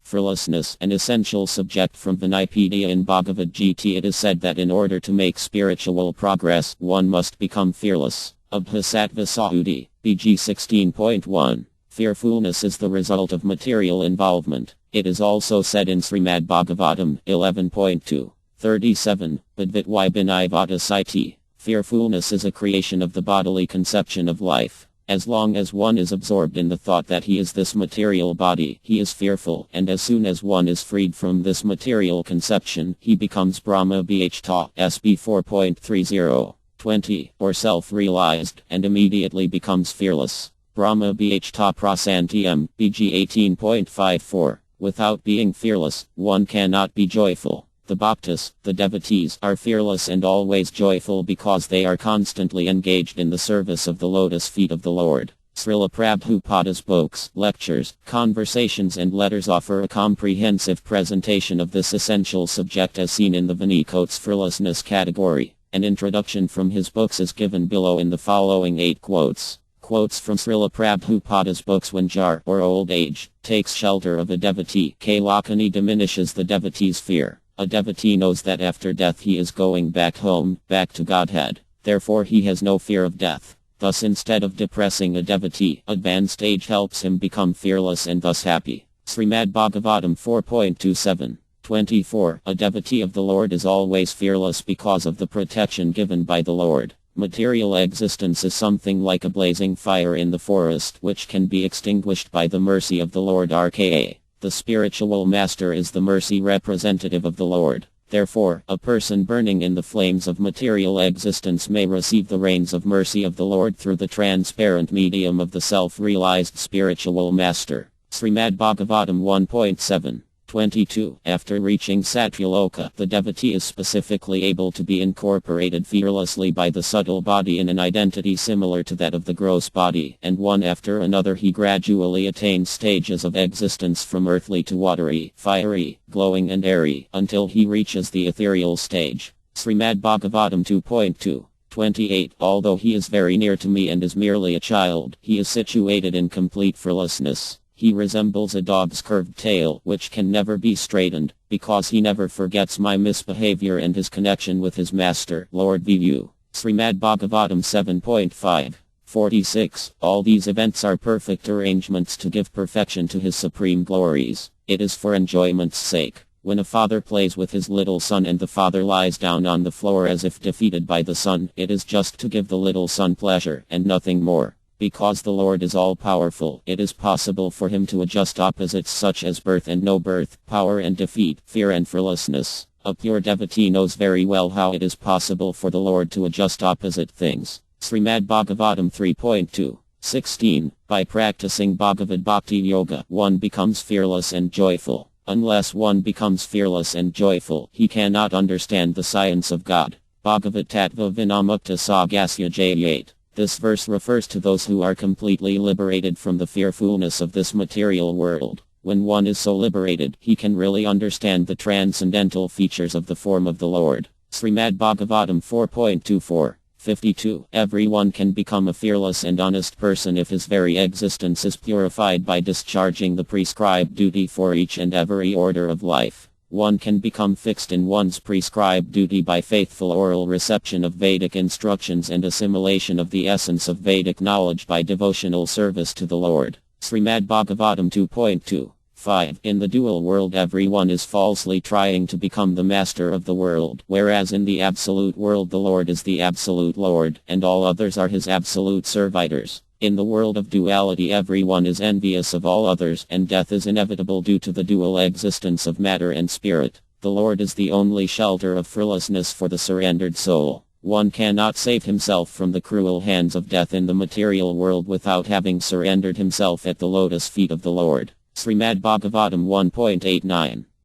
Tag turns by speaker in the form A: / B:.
A: Fearlessness, an essential subject from Vinaypedia in Bhagavad Gita. It is said that in order to make spiritual progress, one must become fearless. Abhasattva Sahudi, BG 16.1. Fearfulness is the result of material involvement. It is also said in Srimad Bhagavatam 11.2. 37. Badvitvai binayvata saiti. Fearfulness is a creation of the bodily conception of life. As long as one is absorbed in the thought that he is this material body, he is fearful, and as soon as one is freed from this material conception, he becomes Brahma Bhta, SB 4.30. 20, or self-realized, and immediately becomes fearless. Brahma Bhta Prasantiyam, BG 18.54. Without being fearless, one cannot be joyful. The bhaktas, the devotees, are fearless and always joyful because they are constantly engaged in the service of the lotus feet of the Lord. Srila Prabhupada's books, lectures, conversations and letters offer a comprehensive presentation of this essential subject as seen in the Vinay's Fearlessness category. An introduction from his books is given below in the following 8 quotes. Quotes from Srila Prabhupada's books. When jar, or old age, takes shelter of a devotee, Kalakani diminishes the devotee's fear. A devotee knows that after death he is going back home, back to Godhead. Therefore he has no fear of death. Thus instead of depressing a devotee, advanced age helps him become fearless and thus happy. Srimad Bhagavatam 4.27. 24. A devotee of the Lord is always fearless because of the protection given by the Lord. Material existence is something like a blazing fire in the forest which can be extinguished by the mercy of the Lord RKA. The spiritual master is the mercy representative of the Lord. Therefore, a person burning in the flames of material existence may receive the rains of mercy of the Lord through the transparent medium of the self-realized spiritual master. Srimad Bhagavatam 1.7. 22. After reaching Satyaloka, the devotee is specifically able to be incorporated fearlessly by the subtle body in an identity similar to that of the gross body, and one after another he gradually attains stages of existence from earthly to watery, fiery, glowing and airy, until he reaches the ethereal stage. Srimad Bhagavatam 2.2. 28. Although he is very near to me and is merely a child, he is situated in complete fearlessness. He resembles a dog's curved tail, which can never be straightened, because he never forgets my misbehavior and his connection with his master, Lord Vivu. Srimad Bhagavatam 7.5. 46. All these events are perfect arrangements to give perfection to his supreme glories. It is for enjoyment's sake. When a father plays with his little son and the father lies down on the floor as if defeated by the son, it is just to give the little son pleasure, and nothing more. Because the Lord is all-powerful, it is possible for him to adjust opposites such as birth and no birth, power and defeat, fear and fearlessness. A pure devotee knows very well how it is possible for the Lord to adjust opposite things. Srimad Bhagavatam 3.2. 16. By practicing Bhagavad Bhakti Yoga, one becomes fearless and joyful. Unless one becomes fearless and joyful, he cannot understand the science of God. Bhagavat Tattva Vinamukta Sagasya J8. This verse refers to those who are completely liberated from the fearfulness of this material world. When one is so liberated, he can really understand the transcendental features of the form of the Lord. Srimad Bhagavatam 4.24. 52. Everyone can become a fearless and honest person if his very existence is purified by discharging the prescribed duty for each and every order of life. One can become fixed in one's prescribed duty by faithful oral reception of Vedic instructions and assimilation of the essence of Vedic knowledge by devotional service to the Lord. Srimad Bhagavatam 2.2. 5. In the dual world everyone is falsely trying to become the master of the world, whereas in the absolute world the Lord is the absolute Lord, and all others are his absolute servitors. In the world of duality everyone is envious of all others, and death is inevitable due to the dual existence of matter and spirit. The Lord is the only shelter of fearlessness for the surrendered soul. One cannot save himself from the cruel hands of death in the material world without having surrendered himself at the lotus feet of the Lord. Srimad Bhagavatam 1.89.